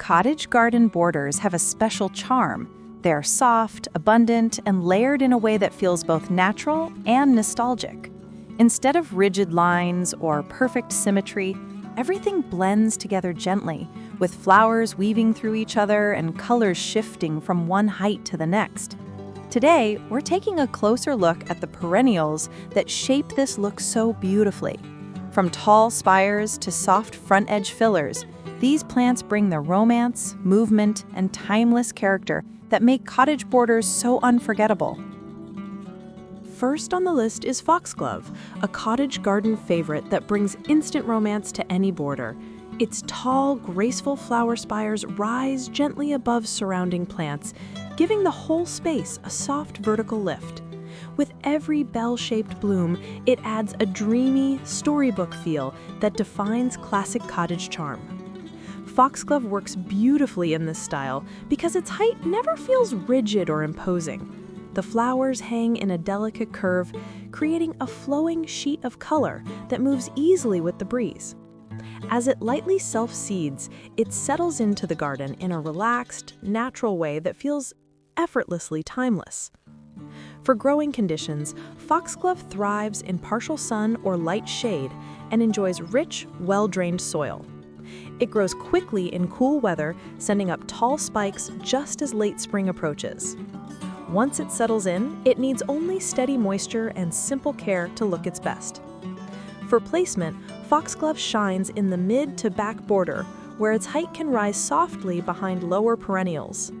Cottage garden borders have a special charm. They're soft, abundant, and layered in a way that feels both natural and nostalgic. Instead of rigid lines or perfect symmetry, everything blends together gently, with flowers weaving through each other and colors shifting from one height to the next. Today, we're taking a closer look at the perennials that shape this look so beautifully. From tall spires to soft front edge fillers, these plants bring the romance, movement, and timeless character that make cottage borders so unforgettable. First on the list is Foxglove, a cottage garden favorite that brings instant romance to any border. Its tall, graceful flower spires rise gently above surrounding plants, giving the whole space a soft vertical lift. With every bell-shaped bloom, it adds a dreamy, storybook feel that defines classic cottage charm. Foxglove works beautifully in this style because its height never feels rigid or imposing. The flowers hang in a delicate curve, creating a flowing sheet of color that moves easily with the breeze. As it lightly self-seeds, it settles into the garden in a relaxed, natural way that feels effortlessly timeless. For growing conditions, Foxglove thrives in partial sun or light shade and enjoys rich, well-drained soil. It grows quickly in cool weather, sending up tall spikes just as late spring approaches. Once it settles in, it needs only steady moisture and simple care to look its best. For placement, Foxglove shines in the mid to back border, where its height can rise softly behind lower perennials.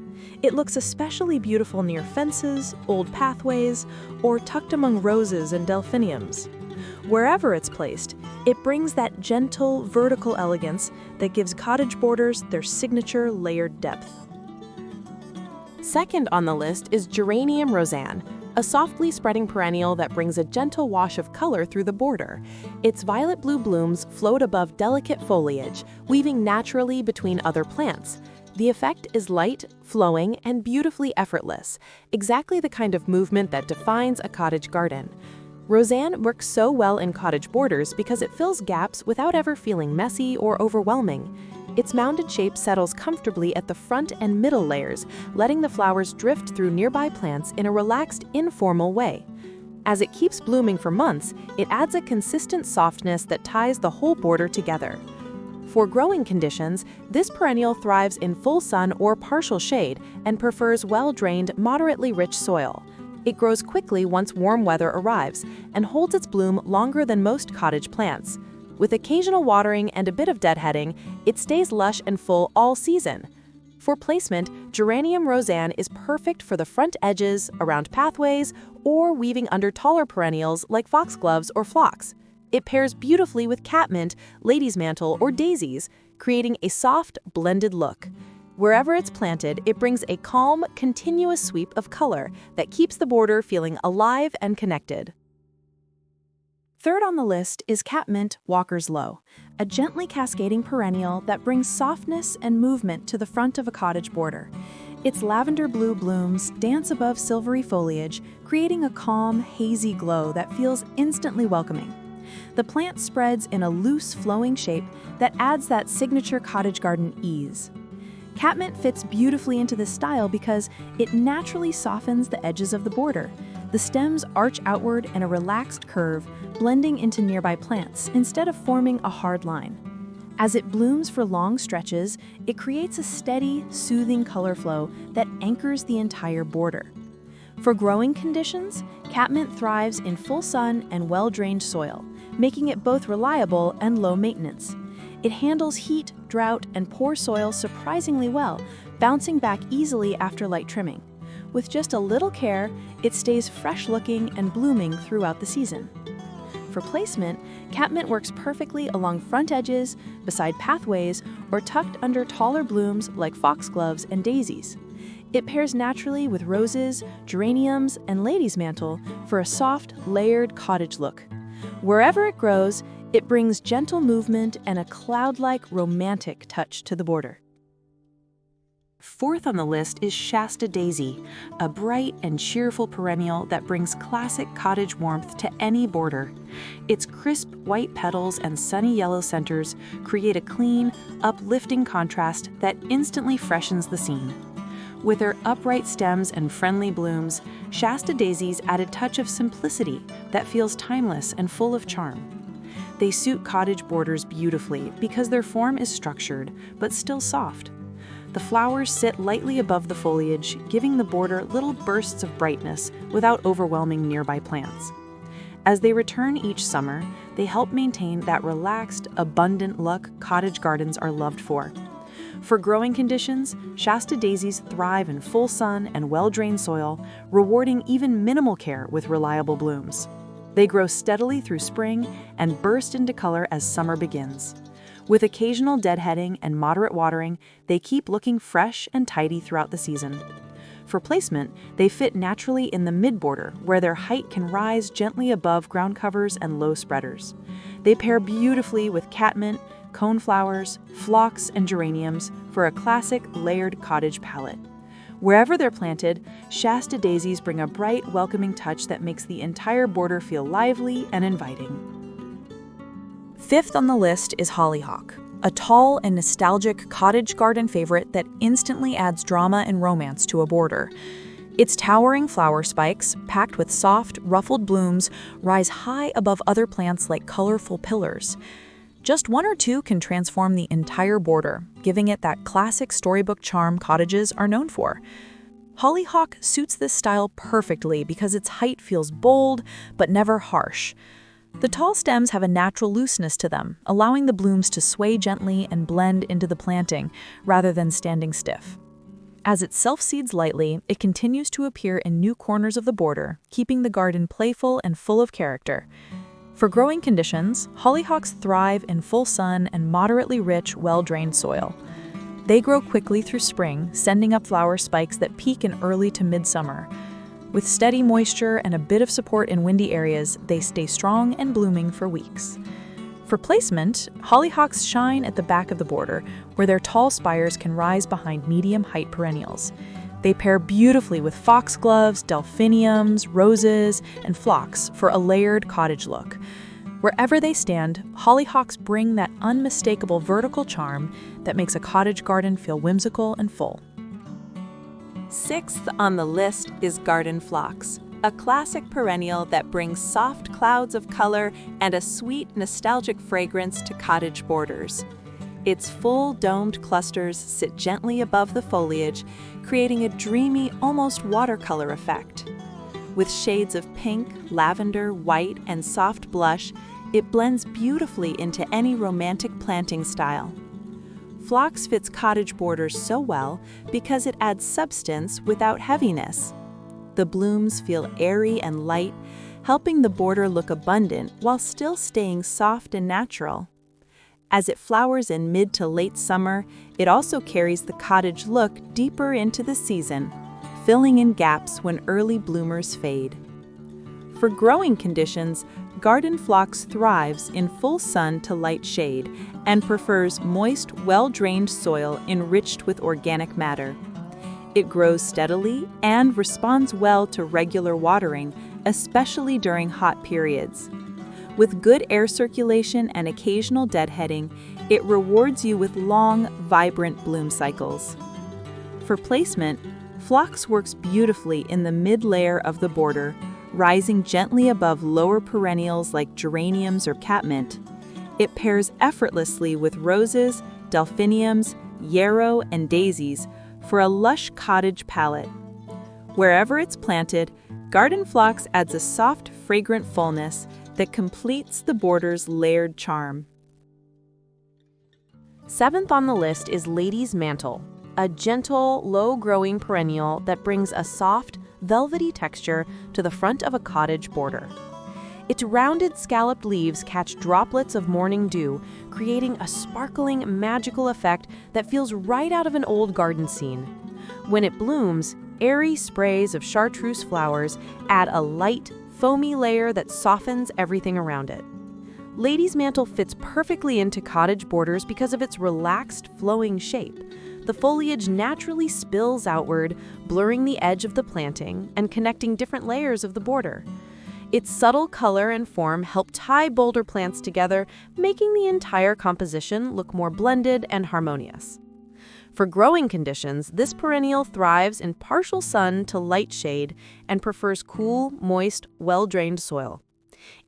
It looks especially beautiful near fences, old pathways, or tucked among roses and delphiniums. Wherever it's placed, it brings that gentle, vertical elegance that gives cottage borders their signature layered depth. Second on the list is Geranium roseanne, a softly spreading perennial that brings a gentle wash of color through the border. Its violet-blue blooms float above delicate foliage, weaving naturally between other plants. The effect is light, flowing, and beautifully effortless, exactly the kind of movement that defines a cottage garden. Roseanne works so well in cottage borders because it fills gaps without ever feeling messy or overwhelming. Its mounded shape settles comfortably at the front and middle layers, letting the flowers drift through nearby plants in a relaxed, informal way. As it keeps blooming for months, it adds a consistent softness that ties the whole border together. For growing conditions, this perennial thrives in full sun or partial shade and prefers well-drained, moderately rich soil. It grows quickly once warm weather arrives and holds its bloom longer than most cottage plants. With occasional watering and a bit of deadheading, it stays lush and full all season. For placement, Geranium roseanne is perfect for the front edges, around pathways, or weaving under taller perennials like foxgloves or phlox. It pairs beautifully with catmint, lady's mantle, or daisies, creating a soft, blended look. Wherever it's planted, it brings a calm, continuous sweep of color that keeps the border feeling alive and connected. Third on the list is Catmint Walker's Low, a gently cascading perennial that brings softness and movement to the front of a cottage border. Its lavender blue blooms dance above silvery foliage, creating a calm, hazy glow that feels instantly welcoming. The plant spreads in a loose, flowing shape that adds that signature cottage garden ease. Catmint fits beautifully into this style because it naturally softens the edges of the border. The stems arch outward in a relaxed curve, blending into nearby plants instead of forming a hard line. As it blooms for long stretches, it creates a steady, soothing color flow that anchors the entire border. For growing conditions, catmint thrives in full sun and well-drained soil, making it both reliable and low maintenance. It handles heat, drought, and poor soil surprisingly well, bouncing back easily after light trimming. With just a little care, it stays fresh-looking and blooming throughout the season. For placement, catmint works perfectly along front edges, beside pathways, or tucked under taller blooms like foxgloves and daisies. It pairs naturally with roses, geraniums, and lady's mantle for a soft, layered cottage look. Wherever it grows, it brings gentle movement and a cloud-like, romantic touch to the border. Fourth on the list is Shasta daisy, a bright and cheerful perennial that brings classic cottage warmth to any border. Its crisp white petals and sunny yellow centers create a clean, uplifting contrast that instantly freshens the scene. With their upright stems and friendly blooms, Shasta daisies add a touch of simplicity that feels timeless and full of charm. They suit cottage borders beautifully because their form is structured but still soft. The flowers sit lightly above the foliage, giving the border little bursts of brightness without overwhelming nearby plants. As they return each summer, they help maintain that relaxed, abundant look cottage gardens are loved for. For growing conditions, Shasta daisies thrive in full sun and well-drained soil, rewarding even minimal care with reliable blooms. They grow steadily through spring and burst into color as summer begins. With occasional deadheading and moderate watering, they keep looking fresh and tidy throughout the season. For placement, they fit naturally in the mid-border, where their height can rise gently above ground covers and low spreaders. They pair beautifully with catmint, coneflowers, phlox, and geraniums for a classic layered cottage palette. Wherever they're planted, Shasta daisies bring a bright, welcoming touch that makes the entire border feel lively and inviting. Fifth on the list is Hollyhock, a tall and nostalgic cottage garden favorite that instantly adds drama and romance to a border. Its towering flower spikes, packed with soft, ruffled blooms, rise high above other plants like colorful pillars. Just one or two can transform the entire border, giving it that classic storybook charm cottages are known for. Hollyhock suits this style perfectly because its height feels bold but never harsh. The tall stems have a natural looseness to them, allowing the blooms to sway gently and blend into the planting, rather than standing stiff. As it self-seeds lightly, it continues to appear in new corners of the border, keeping the garden playful and full of character. For growing conditions, hollyhocks thrive in full sun and moderately rich, well-drained soil. They grow quickly through spring, sending up flower spikes that peak in early to midsummer. With steady moisture and a bit of support in windy areas, they stay strong and blooming for weeks. For placement, hollyhocks shine at the back of the border, where their tall spires can rise behind medium-height perennials. They pair beautifully with foxgloves, delphiniums, roses, and phlox for a layered cottage look. Wherever they stand, hollyhocks bring that unmistakable vertical charm that makes a cottage garden feel whimsical and full. Sixth on the list is garden phlox, a classic perennial that brings soft clouds of color and a sweet, nostalgic fragrance to cottage borders. Its full domed clusters sit gently above the foliage, creating a dreamy, almost watercolor effect. With shades of pink, lavender, white, and soft blush, it blends beautifully into any romantic planting style. Phlox fits cottage borders so well because it adds substance without heaviness. The blooms feel airy and light, helping the border look abundant while still staying soft and natural. As it flowers in mid to late summer, it also carries the cottage look deeper into the season, filling in gaps when early bloomers fade. For growing conditions, garden phlox thrives in full sun to light shade and prefers moist, well-drained soil enriched with organic matter. It grows steadily and responds well to regular watering, especially during hot periods. With good air circulation and occasional deadheading, it rewards you with long, vibrant bloom cycles. For placement, phlox works beautifully in the mid-layer of the border, rising gently above lower perennials like geraniums or catmint. It pairs effortlessly with roses, delphiniums, yarrow, and daisies for a lush cottage palette. Wherever it's planted, garden phlox adds a soft, fragrant fullness that completes the border's layered charm. Seventh on the list is lady's mantle, a gentle, low-growing perennial that brings a soft, velvety texture to the front of a cottage border. Its rounded, scalloped leaves catch droplets of morning dew, creating a sparkling, magical effect that feels right out of an old garden scene. When it blooms, airy sprays of chartreuse flowers add a light, foamy layer that softens everything around it. Lady's mantle fits perfectly into cottage borders because of its relaxed, flowing shape. the foliage naturally spills outward, blurring the edge of the planting and connecting different layers of the border. Its subtle color and form help tie boulder plants together, making the entire composition look more blended and harmonious. For growing conditions, this perennial thrives in partial sun to light shade and prefers cool, moist, well-drained soil.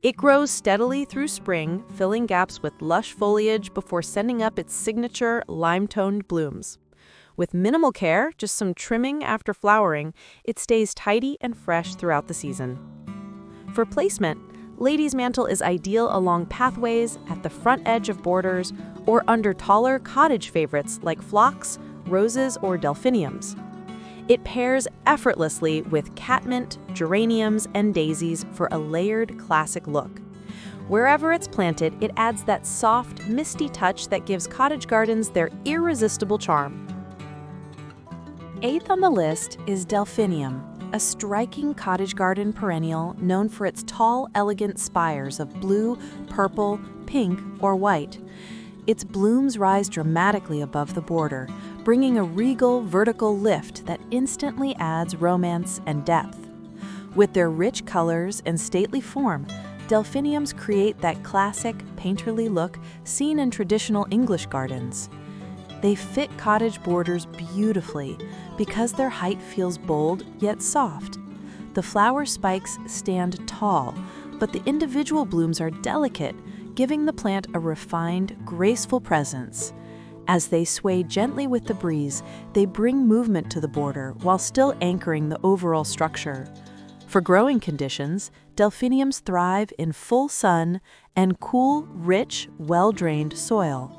It grows steadily through spring, filling gaps with lush foliage before sending up its signature lime-toned blooms. With minimal care, just some trimming after flowering, it stays tidy and fresh throughout the season. For placement, Lady's Mantle is ideal along pathways, at the front edge of borders, or under taller cottage favorites like Phlox, roses, or Delphiniums. It pairs effortlessly with Catmint, Geraniums, and daisies for a layered classic look. Wherever it's planted, it adds that soft, misty touch that gives cottage gardens their irresistible charm. 8th on the list is Delphinium, a striking cottage garden perennial known for its tall, elegant spires of blue, purple, pink, or white. Its blooms rise dramatically above the border, bringing a regal, vertical lift that instantly adds romance and depth. With their rich colors and stately form, Delphiniums create that classic, painterly look seen in traditional English gardens. They fit cottage borders beautifully because their height feels bold yet soft. The flower spikes stand tall, but the individual blooms are delicate, giving the plant a refined, graceful presence. As they sway gently with the breeze, they bring movement to the border while still anchoring the overall structure. For growing conditions, Delphiniums thrive in full sun and cool, rich, well-drained soil.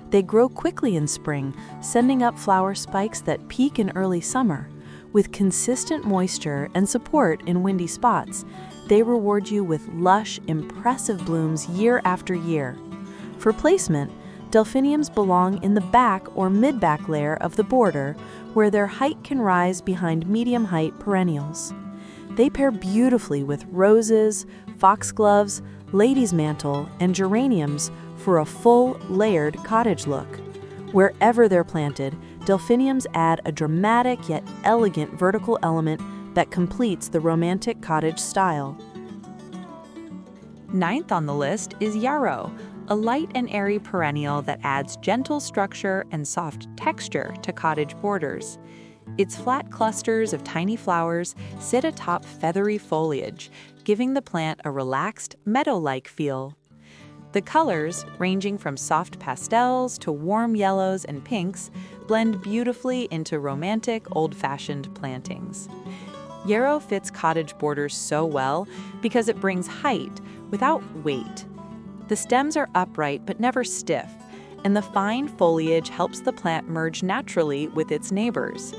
They grow quickly in spring, sending up flower spikes that peak in early summer. With consistent moisture and support in windy spots, they reward you with lush, impressive blooms year after year. For placement, Delphiniums belong in the back or mid-back layer of the border, where their height can rise behind medium-height perennials. They pair beautifully with roses, foxgloves, lady's mantle, and geraniums for a full, layered cottage look. Wherever they're planted, Delphiniums add a dramatic yet elegant vertical element that completes the romantic cottage style. 9th on the list is Yarrow, a light and airy perennial that adds gentle structure and soft texture to cottage borders. Its flat clusters of tiny flowers sit atop feathery foliage, giving the plant a relaxed, meadow-like feel. The colors, ranging from soft pastels to warm yellows and pinks, blend beautifully into romantic, old-fashioned plantings. Yarrow fits cottage borders so well because it brings height without weight. The stems are upright but never stiff, and the fine foliage helps the plant merge naturally with its neighbors.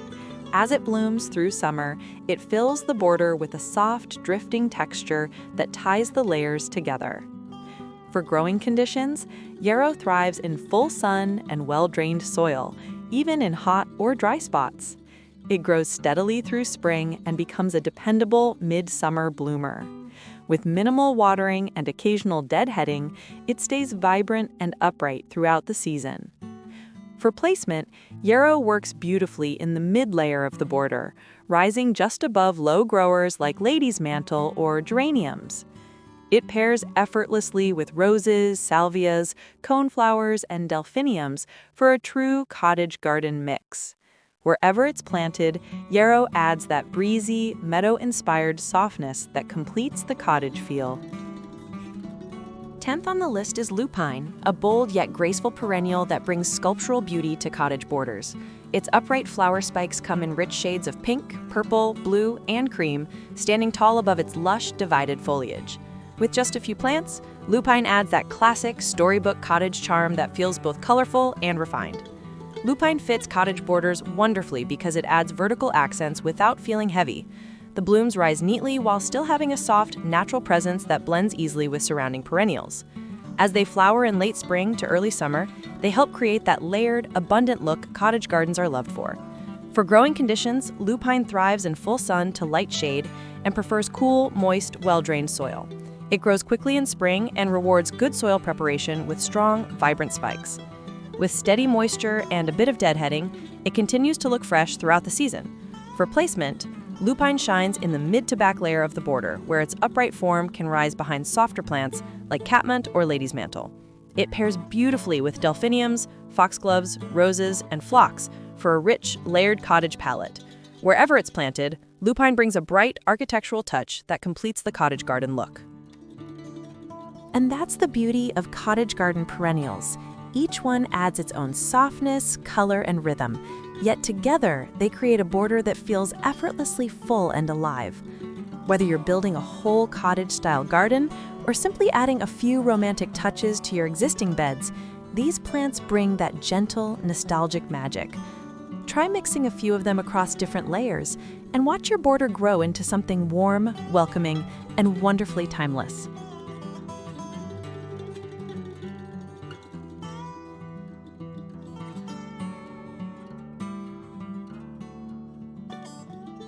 As it blooms through summer, it fills the border with a soft, drifting texture that ties the layers together. For growing conditions, Yarrow thrives in full sun and well-drained soil, even in hot or dry spots. It grows steadily through spring and becomes a dependable midsummer bloomer. With minimal watering and occasional deadheading, it stays vibrant and upright throughout the season. For placement, Yarrow works beautifully in the mid-layer of the border, rising just above low growers like lady's mantle or geraniums. It pairs effortlessly with roses, salvias, coneflowers, and delphiniums for a true cottage garden mix. Wherever it's planted, Yarrow adds that breezy, meadow-inspired softness that completes the cottage feel. 10th on the list is Lupine, a bold yet graceful perennial that brings sculptural beauty to cottage borders. Its upright flower spikes come in rich shades of pink, purple, blue, and cream, standing tall above its lush, divided foliage. With just a few plants, Lupine adds that classic storybook cottage charm that feels both colorful and refined. Lupine fits cottage borders wonderfully because it adds vertical accents without feeling heavy. The blooms rise neatly while still having a soft, natural presence that blends easily with surrounding perennials. As they flower in late spring to early summer, they help create that layered, abundant look cottage gardens are loved for. For growing conditions, Lupine thrives in full sun to light shade and prefers cool, moist, well-drained soil. It grows quickly in spring and rewards good soil preparation with strong, vibrant spikes. With steady moisture and a bit of deadheading, it continues to look fresh throughout the season. For placement, Lupine shines in the mid to back layer of the border, where its upright form can rise behind softer plants like Catmint or lady's mantle. It pairs beautifully with Delphiniums, Foxgloves, roses, and Phlox for a rich, layered cottage palette. Wherever it's planted, Lupine brings a bright architectural touch that completes the cottage garden look. And that's the beauty of cottage garden perennials. Each one adds its own softness, color, and rhythm, yet together they create a border that feels effortlessly full and alive. Whether you're building a whole cottage-style garden or simply adding a few romantic touches to your existing beds, these plants bring that gentle, nostalgic magic. Try mixing a few of them across different layers and watch your border grow into something warm, welcoming, and wonderfully timeless.